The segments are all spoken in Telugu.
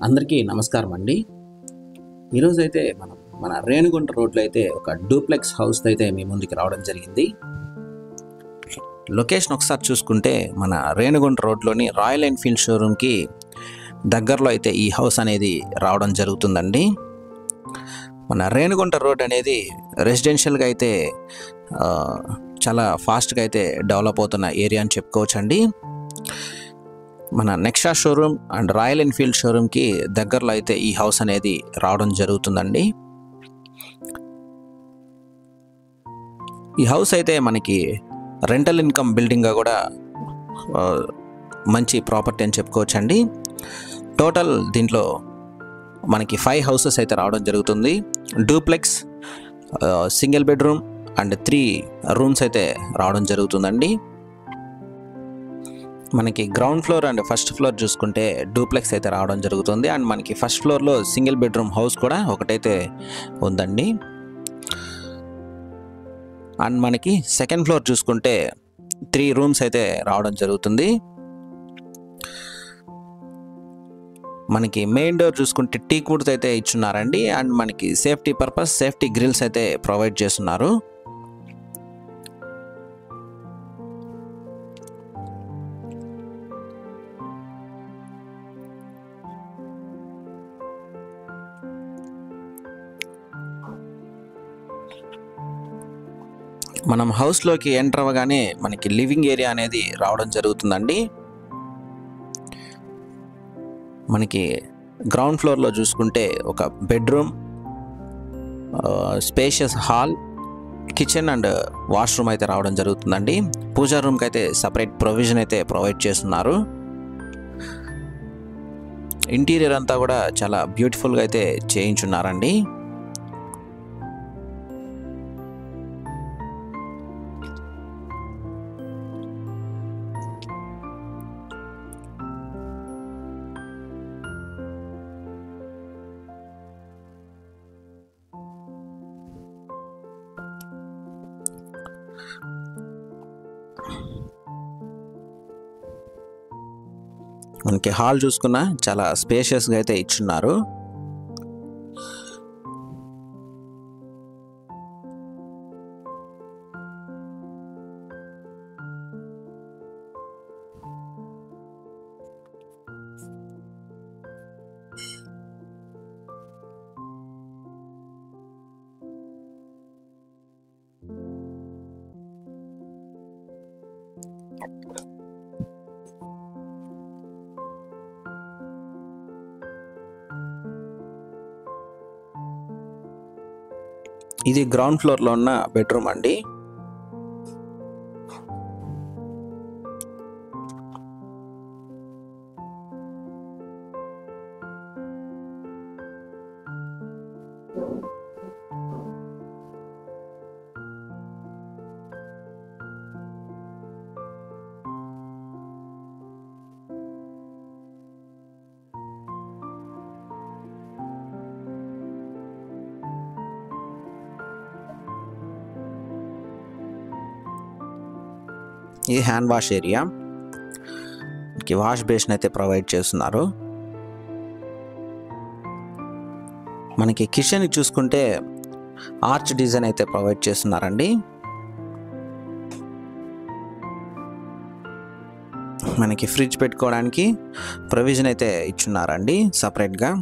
అందరికీ నమస్కారం అండి. ఈరోజు అయితే మన రేణిగుంట రోడ్లో అయితే ఒక డూప్లెక్స్ హౌస్ అయితే మీ ముందుకి రావడం జరిగింది. లొకేషన్ ఒకసారి చూసుకుంటే మన రేణిగుంట రోడ్లోని రాయల్ ఎన్ఫీల్డ్ షోరూమ్కి దగ్గరలో అయితే ఈ హౌస్ అనేది రావడం జరుగుతుందండి. మన రేణిగుంట రోడ్ అనేది రెసిడెన్షియల్గా అయితే చాలా ఫాస్ట్గా అయితే డెవలప్ అవుతున్న ఏరియా అని చెప్పుకోవచ్చండి. మన Nexa showroom and Royal Enfield షోరూమ్కి దగ్గరలో అయితే ఈ హౌస్ అనేది రావడం జరుగుతుందండి. ఈ హౌస్ అయితే మనకి రెంటల్ ఇన్కమ్ బిల్డింగ్గా కూడా మంచి ప్రాపర్టీ అని చెప్పుకోవచ్చండి. టోటల్ దీంట్లో మనకి 5 హౌసెస్ అయితే రావడం జరుగుతుంది. Duplex, single bedroom and 3 rooms అయితే రావడం జరుగుతుందండి. మనకి ground floor and first floor చూసుకుంటే డూప్లెక్స్ అయితే రావడం జరుగుతుంది. అండ్ మనకి ఫస్ట్ ఫ్లోర్లో సింగిల్ బెడ్రూమ్ హౌస్ కూడా ఒకటైతే ఉందండి. అండ్ మనకి సెకండ్ ఫ్లోర్ చూసుకుంటే 3 రూమ్స్ అయితే రావడం జరుగుతుంది. మనకి మెయిన్ డోర్ చూసుకుంటే టీక్ వుడ్స్ అయితే ఇచ్చున్నారండి. అండ్ మనకి సేఫ్టీ పర్పస్ సేఫ్టీ గ్రిల్స్ అయితే ప్రొవైడ్ చేస్తున్నారు. మనం హౌస్లోకి ఎంటర్ అవ్వగానే మనకి లివింగ్ ఏరియా అనేది రావడం జరుగుతుందండి. మనకి గ్రౌండ్ ఫ్లోర్లో చూసుకుంటే ఒక bedroom, spacious hall, kitchen and washroom అయితే రావడం జరుగుతుందండి. పూజా రూమ్కి అయితే సపరేట్ ప్రొవిజన్ అయితే ప్రొవైడ్ చేస్తున్నారు. ఇంటీరియర్ అంతా కూడా చాలా బ్యూటిఫుల్గా అయితే చేయించున్నారండి. మనకి హాల్ చూసుకున్నా చాలా స్పేషియస్గా అయితే ఇచ్చున్నారు. ఇది గ్రౌండ్ ఫ్లోర్లో ఉన్న బెడ్రూమ్ అండి. ఇది hand wash area. Wash basin అయితే ప్రొవైడ్ చేస్తున్నారు. మనకి కిచెన్ చూసుకుంటే ఆర్చ్ డిజైన్ అయితే ప్రొవైడ్ చేస్తున్నారండి. మనకి ఫ్రిడ్జ్ పెట్టుకోవడానికి ప్రొవిజన్ అయితే ఇచ్చున్నారండి సపరేట్గా.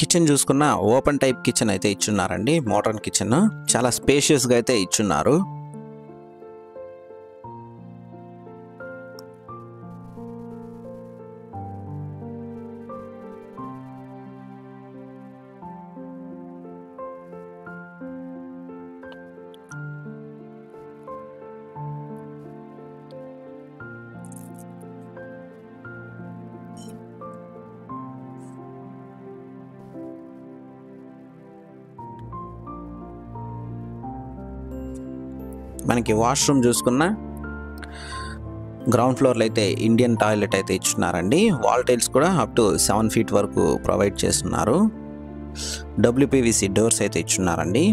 కిచెన్ చూసుకున్న ఓపెన్ టైప్ కిచెన్ అయితే ఇచ్చున్నారండి. మోడర్న్ కిచెన్ చాలా స్పేషియస్గా అయితే ఇచ్చున్నారు. మనకి వాష్రూమ్ చూసుకున్న గ్రౌండ్ ఫ్లోర్లో అయితే ఇండియన్ టాయిలెట్ అయితే ఇచ్చున్నారండి. వాల్ టైల్స్ కూడా అప్ టు 7 feet వరకు ప్రొవైడ్ చేస్తున్నారు. WPVC డోర్స్ అయితే ఇచ్చున్నారండి.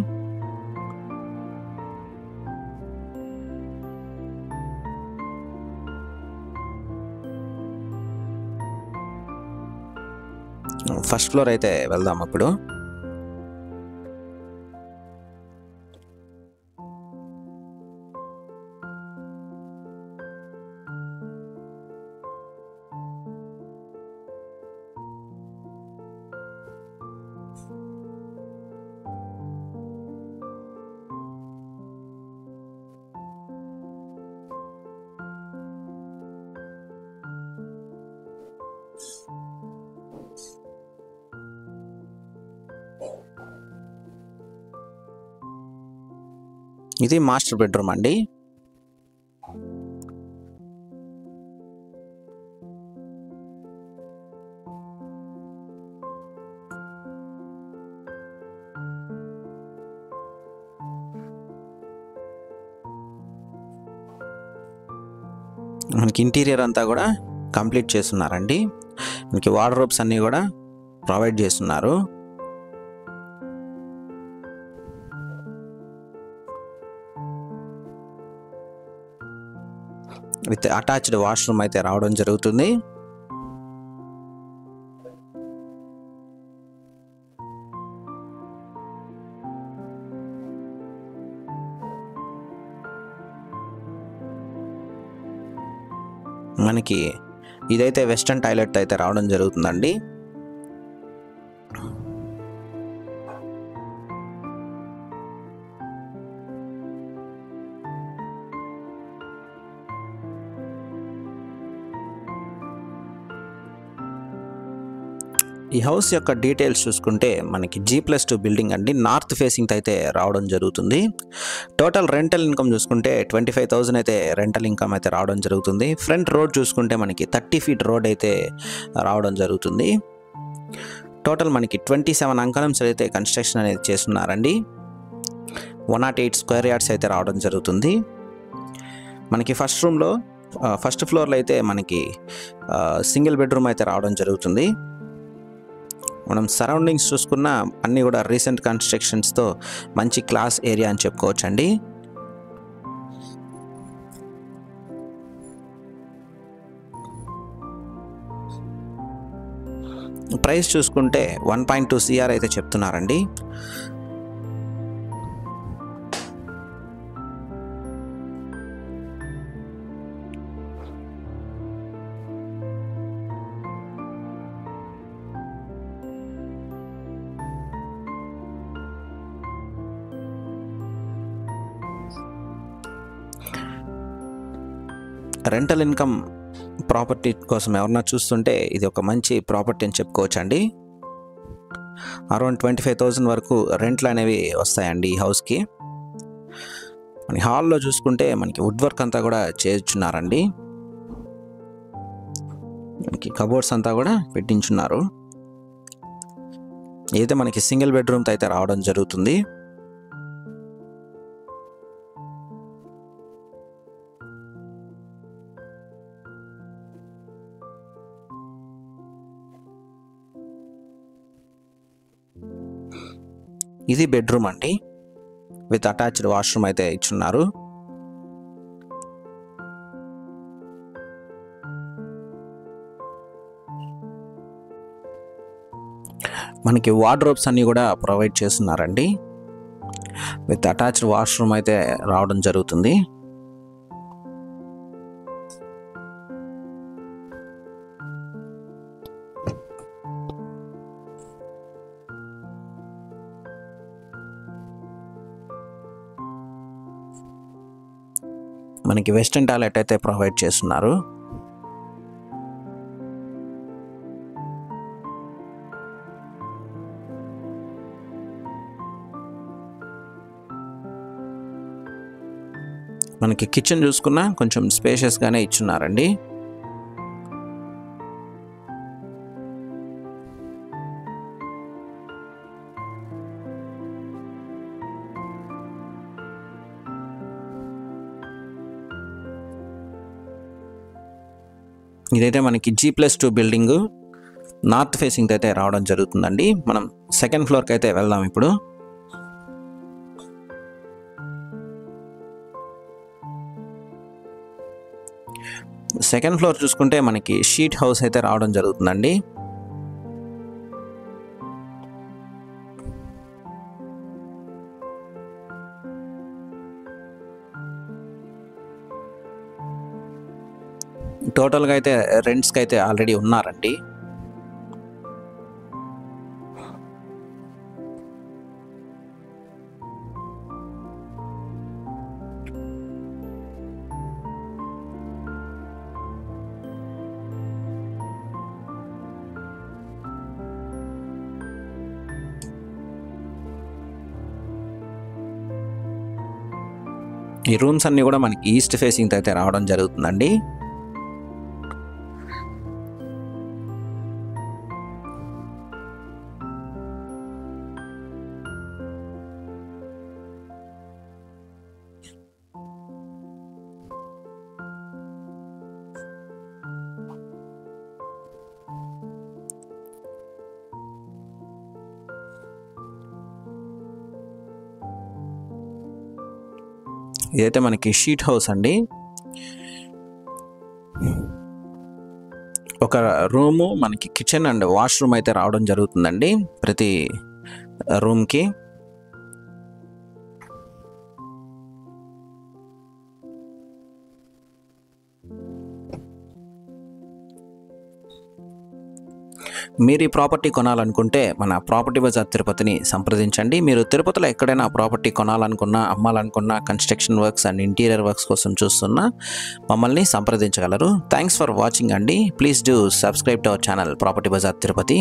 ఫస్ట్ ఫ్లోర్ అయితే వెళ్దాం ఇప్పుడు. ఇది మాస్టర్ బెడ్రూమ్ అండి. మనకి ఇంటీరియర్ అంతా కూడా కంప్లీట్ చేస్తున్నారండి. మనకి వార్డ్రోబ్స్ అన్నీ కూడా ప్రొవైడ్ చేస్తున్నారు. విత్ అటాచ్డ్ వాష్రూమ్ అయితే రావడం జరుగుతుంది. మనకి ఇదైతే వెస్టర్న్ టాయిలెట్ అయితే రావడం జరుగుతుందండి. ఈ హౌస్ యొక్క డీటెయిల్స్ చూసుకుంటే మనకి G+2 బిల్డింగ్ అండి. నార్త్ ఫేసింగ్ అయితే రావడం జరుగుతుంది. టోటల్ రెంటల్ ఇన్కమ్ చూసుకుంటే 25,000 అయితే రెంటల్ ఇన్కమ్ అయితే రావడం జరుగుతుంది. ఫ్రంట్ రోడ్ చూసుకుంటే మనకి 30 ఫీట్ రోడ్ అయితే రావడం జరుగుతుంది. టోటల్ మనకి 27 అంకణంస్ అయితే కన్స్ట్రక్షన్ అనేది చేస్తున్నారండి. 108 స్క్వేర్ యార్డ్స్ అయితే రావడం జరుగుతుంది. మనకి ఫస్ట్ ఫ్లోర్లో అయితే మనకి సింగిల్ బెడ్రూమ్ అయితే రావడం జరుగుతుంది. మనం సరౌండింగ్స్ చూసుకున్న అన్నీ కూడా రీసెంట్ కన్స్ట్రక్షన్స్తో మంచి క్లాస్ ఏరియా అని చెప్పుకోవచ్చు అండి. ప్రైస్ చూసుకుంటే 1.2 CR అయితే చెప్తున్నారండి. రెంటల్ ఇన్కమ్ ప్రాపర్టీ కోసం ఎవరన్నా చూస్తుంటే ఇది ఒక మంచి ప్రాపర్టీ అని చెప్పుకోవచ్చు అండి. అరౌండ్ 25,000 వరకు రెంట్లు అనేవి వస్తాయండి ఈ హౌస్కి. మన హాల్లో చూసుకుంటే మనకి వుడ్ వర్క్ అంతా కూడా చేయించున్నారండి. మనకి కబోర్డ్స్ అంతా కూడా పెట్టించున్నారు. అయితే మనకి సింగిల్ బెడ్రూమ్తో అయితే రావడం జరుగుతుంది. ఇది బెడ్రూమ్ అండి. విత్ అటాచ్డ్ వాష్రూమ్ అయితే ఇచ్చున్నారు. మనకి వార్డ్రోబ్స్ అన్నీ కూడా ప్రొవైడ్ చేస్తున్నారండి. విత్ అటాచ్డ్ వాష్రూమ్ అయితే రావడం జరుగుతుంది. మనకి వెస్టర్న్ టాయిలెట్ అయితే ప్రొవైడ్ చేస్తున్నారు. మనకి కిచెన్ చూసుకున్నా కొంచెం స్పేషియస్గానే ఇచ్చున్నారండి. ఇదైతే మనకి G+2 బిల్డింగ్ నార్త్ ఫేసింగ్ అయితే రావడం జరుగుతుందండి. మనం సెకండ్ ఫ్లోర్కి అయితే వెళ్దాం ఇప్పుడు. సెకండ్ ఫ్లోర్ చూసుకుంటే మనకి షీట్ హౌస్ అయితే రావడం జరుగుతుందండి. టోటల్గా అయితే రెంట్స్కి అయితే ఆల్రెడీ ఉన్నారండి. ఈ రూమ్స్ అన్నీ కూడా మనకి ఈస్ట్ ఫేసింగ్తో అయితే రావడం జరుగుతుందండి. ఇదైతే మనకి షీట్ హౌస్ అండి. ఒక రూము మనకి కిచెన్ అండ్ వాష్రూమ్ అయితే రావడం జరుగుతుందండి ప్రతి రూమ్కి. మీరు ఈ ప్రాపర్టీ కొనాలనుకుంటే మన ప్రాపర్టీ బజార్ తిరుపతిని సంప్రదించండి. మీరు తిరుపతిలో ఎక్కడైనా ప్రాపర్టీ కొనాలనుకున్నా, అమ్మాలనుకున్నా, construction works and interior works కోసం చూస్తున్నా మమ్మల్ని సంప్రదించగలరు. థ్యాంక్స్ ఫర్ వాచింగ్ అండి. Please do subscribe to our channel property bazaar Tirupati.